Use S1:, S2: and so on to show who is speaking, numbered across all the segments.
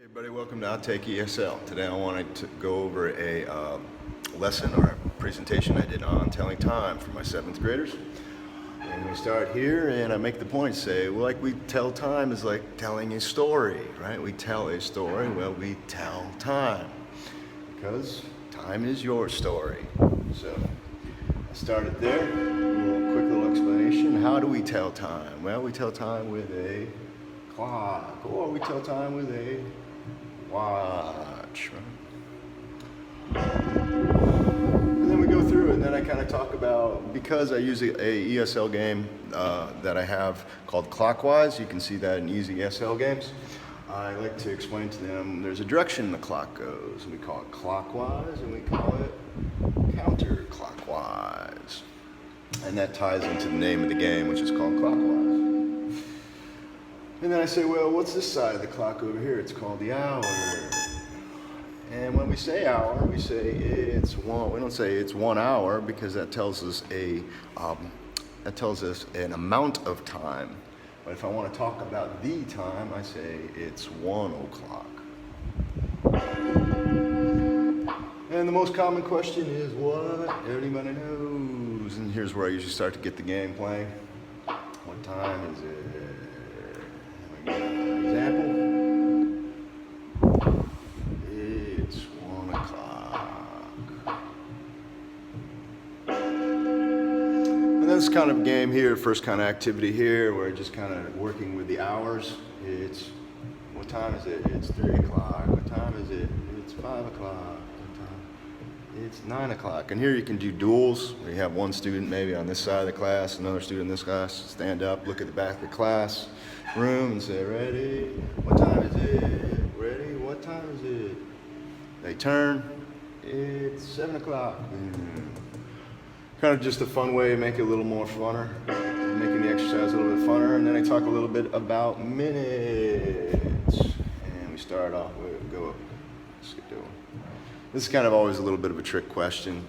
S1: Hey everybody, welcome to OUTTAKE ESL. Today I wanted to go over a lesson or a presentation I did on telling time for my 7th graders. And we start here and I make the point, say, well, like we tell time is like telling a story, right? We tell a story, well, we tell time. Because time is your story. So I started there, a quick little explanation. How do we tell time? Well, we tell time with a clock, or we tell time with a watch, right? And then we go through it, and then I kind of talk about, because I use a ESL game that I have called CLOCKWISE. You can see that in easy ESL games. I like to explain to them there's a direction the clock goes. We call it clockwise, and we call it counterclockwise. And that ties into the name of the game, which is called Clockwise. And then I say, well, what's this side of the clock over here? It's called the hour. And when we say hour, we say it's one. We don't say it's 1 hour because that tells us an amount of time. But if I want to talk about the time, I say it's 1 o'clock. And the most common question is what? Everybody knows. And here's where I usually start to get the game playing. What time is it? Example. It's 1 o'clock. And this kind of game here, first kind of activity here, where just kind of working with the hours. It's, what time is it? It's 3 o'clock. What time is it? It's 5 o'clock. It's 9 o'clock. And here you can do duels. We have one student maybe on this side of the class, another student in this class, stand up, look at the back of the class room and say, ready? What time is it? Ready? What time is it? They turn. It's 7 o'clock. Kind of just a fun way to make it a little more funner, making the exercise a little bit funner. And then I talk a little bit about minutes. And we start off with, let's get going. This is kind of always a little bit of a trick question.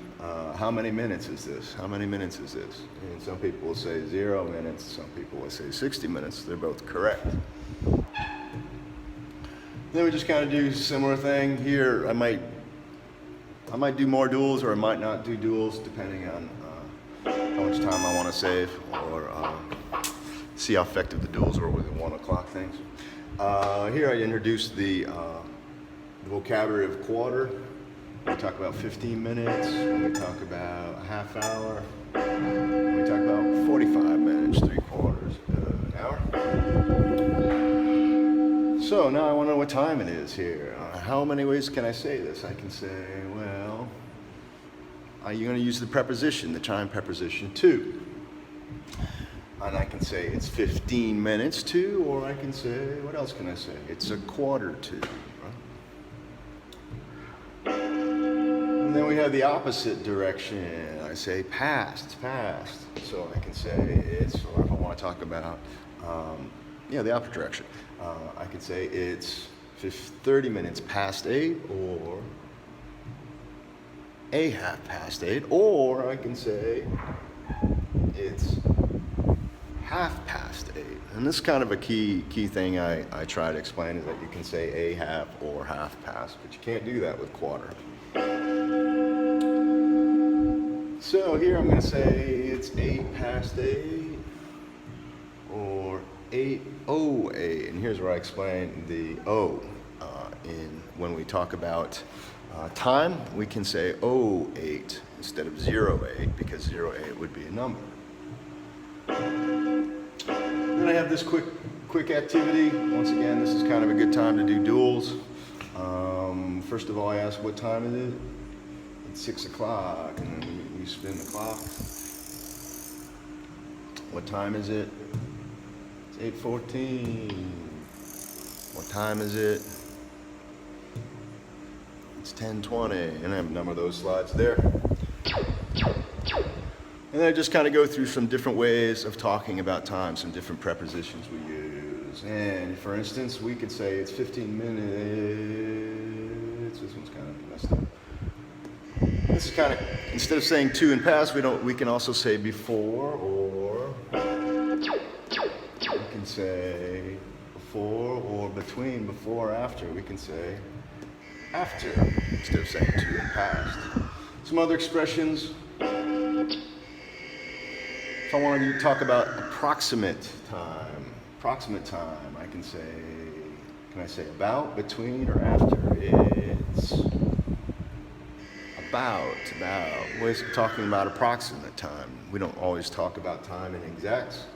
S1: How many minutes is this? How many minutes is this? And some people will say 0 minutes. Some people will say 60 minutes. They're both correct. Then we just kind of do a similar thing here. I might do more duels, or I might not do duels, depending on how much time I want to save, or see how effective the duels are with the 1 o'clock things. Here I introduce the vocabulary of quarter. We talk about 15 minutes, and we talk about a half hour, and we talk about 45 minutes, 3/4 an hour. So now I want to know what time it is here. How many ways can I say this? I can say, well, you're going to use the preposition, the time preposition to. And I can say it's 15 minutes to, or I can say, what else can I say? It's 1/4 to. And then we have the opposite direction. I say past. So I can say it's, or if I want to talk about, the opposite direction. I could say it's 30 minutes past 8, or a half past 8, or I can say it's half past 8. And this is kind of a key thing I try to explain, is that you can say a half or half past, but you can't do that with quarter. So here I'm going to say it's 8 past 8, or 8:08, and here's where I explain the O. When we talk about time, we can say 08 instead of 08, because 08 would be a number. Then I have this quick activity. Once again, this is kind of a good time to do duels. First of all, I ask, what time is it? It's 6 o'clock, and then we spin the clock. What time is it? It's 8:14. What time is it? It's 10:20, and I have a number of those slides there. And then I just kind of go through some different ways of talking about time, some different prepositions we use. And for instance, we could say it's 15 minutes. This one's kind of messed up. This is kind of, instead of saying to and past, we can also say before, or we can say before or between, before or after. We can say after instead of saying to in past. Some other expressions. If I wanted to talk about approximate time, I can I say about, between, or after? It's about. We're talking about approximate time. We don't always talk about time in exacts.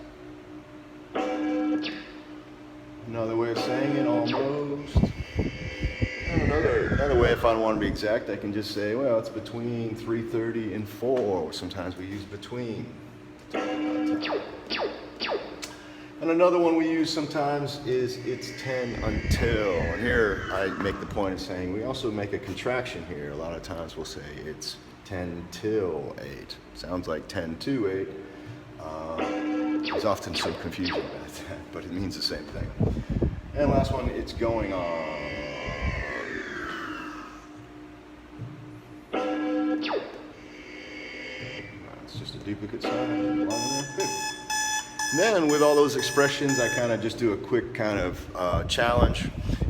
S1: Another way of saying it, almost. And another way, if I want to be exact, I can just say, well, it's between 3:30 and 4. Sometimes we use between. And another one we use sometimes is it's 10 until. And here I make the point of saying we also make a contraction here. A lot of times we'll say it's 10 till 8. Sounds like 10 to 8. There's often some confusion about that, but it means the same thing. And last one, it's going on. It's just a duplicate sign. Then with all those expressions, I kind of just do a quick kind of challenge.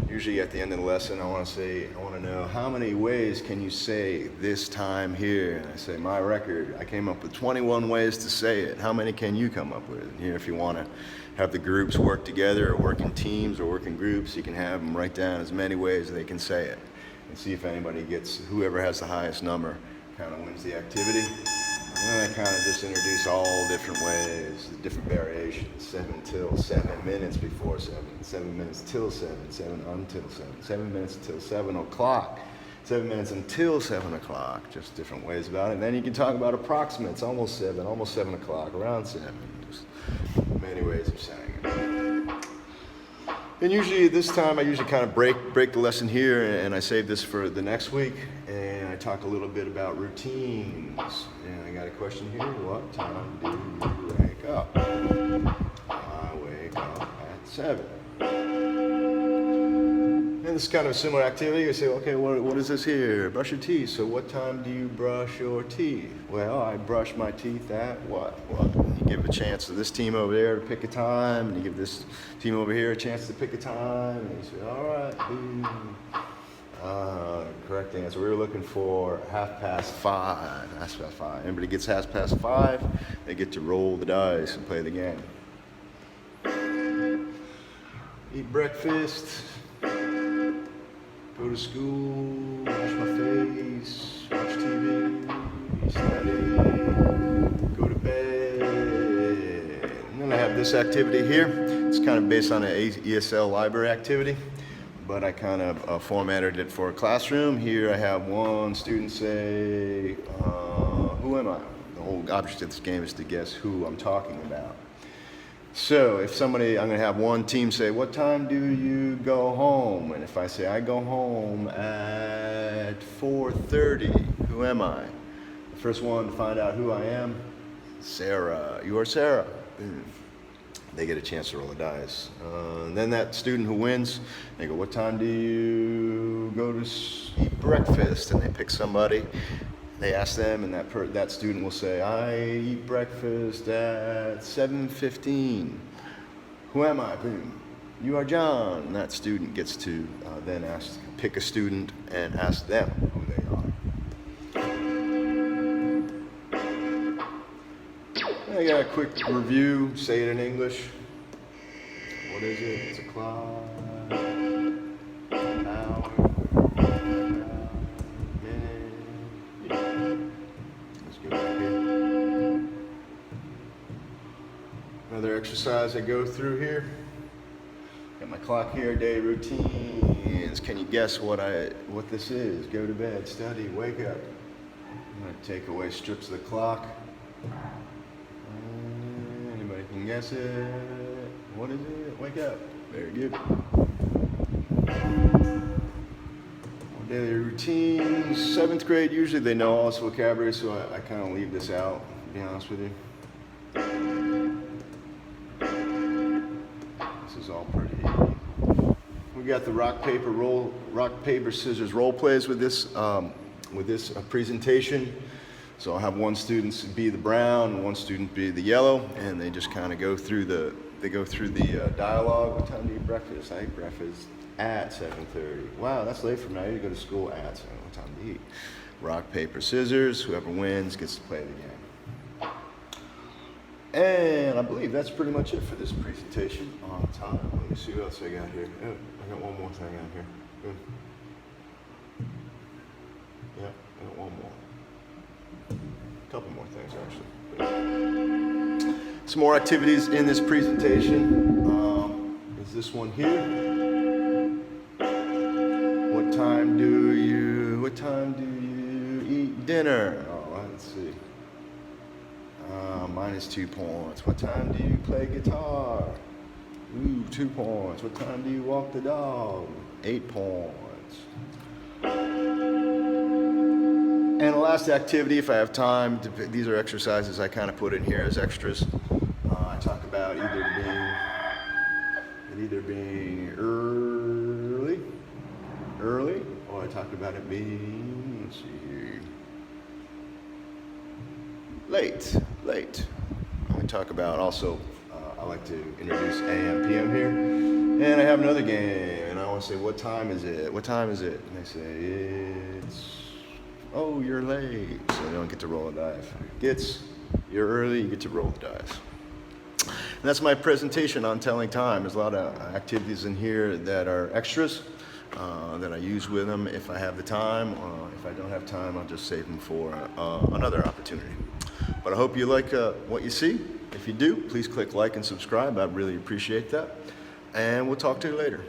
S1: Usually at the end of the lesson, I want to know how many ways can you say this time here? And I say, my record, I came up with 21 ways to say it. How many can you come up with? And here, if you want to have the groups work together or work in teams or work in groups, you can have them write down as many ways as they can say it. And see if anybody gets, whoever has the highest number kind of wins the activity. And then I kind of just introduce all different ways, different variations. 7 till 7 minutes before 7, 7 minutes till 7, 7 until 7, 7 minutes till 7 o'clock, 7 minutes until 7 o'clock. Just different ways about it. And then you can talk about approximates, almost 7 o'clock, around 7. Just many ways of saying it. And usually at this time, I usually kind of break the lesson here, and I save this for the next week, and I talk a little bit about routines. And I got a question here. What time do you wake up? I wake up at 7. And this is kind of a similar activity. You say, okay, what is this here? Brush your teeth. So what time do you brush your teeth? Well, I brush my teeth at what? You give a chance to this team over there to pick a time, and you give this team over here a chance to pick a time, and you say, all right, boom. Correct answer. We were looking for 5:30. 5:30. Anybody gets 5:30, they get to roll the dice and play the game. Eat breakfast. Go to school, wash my face, watch TV, study, go to bed. And then I have this activity here. It's kind of based on an ESL library activity, but I kind of formatted it for a classroom. Here I have one student say, who am I? The whole object of this game is to guess who I'm talking about. So if I'm going to have one team say, what time do you go home? And if I say, I go home at 4:30, who am I? The first one to find out who I am, Sarah. You are Sarah. They get a chance to roll the dice. And then that student who wins, they go, what time do you go to eat breakfast? And they pick somebody. They ask them, and that student will say, I eat breakfast at 7:15. Who am I? Boom. You are John. And that student gets to then pick a student and ask them who they are. And I got a quick review. Say it in English. What is it? It's a clock. An hour. Another exercise I go through here. Got my clock here, day routines. Can you guess what this is? Go to bed, study, wake up. I'm going to take away strips of the clock. Anybody can guess it? What is it? Wake up. Very good. Daily routines. 7th grade, usually they know all this vocabulary, so I kind of leave this out, to be honest with you. This is all pretty. We got the rock, paper, scissors role plays with this presentation. So I'll have one student be the brown and one student be the yellow, and they just kind of go through they go through the dialogue. What time do you eat breakfast? I eat breakfast at 7:30. Wow, that's late for me. I need to go to school at 7. What time to eat? Rock, paper, scissors. Whoever wins gets to play the game. And I believe that's pretty much it for this presentation on time. Let me see what else I got here. Oh, I got one more thing on here. Good. Yeah, I got one more. A couple more things actually. Some more activities in this presentation. Is this one here? What time do you eat dinner? Oh, let's see. Minus 2 points. What time do you play guitar? Ooh, 2 points. What time do you walk the dog? 8 points. And the last activity, if I have time, these are exercises I kind of put in here as extras. I talk about either being early, or I talk about it being, let's see here, late. We talk about also, I like to introduce AM, PM here. And I have another game, and I want to say, what time is it? What time is it? And they say, it's, oh, you're late. So they don't get to roll a dice. You're early, you get to roll the dice. And that's my presentation on telling time. There's a lot of activities in here that are extras that I use with them if I have the time. If I don't have time, I'll just save them for another opportunity. But I hope you like what you see. If you do, please click like and subscribe. I really appreciate that. And we'll talk to you later.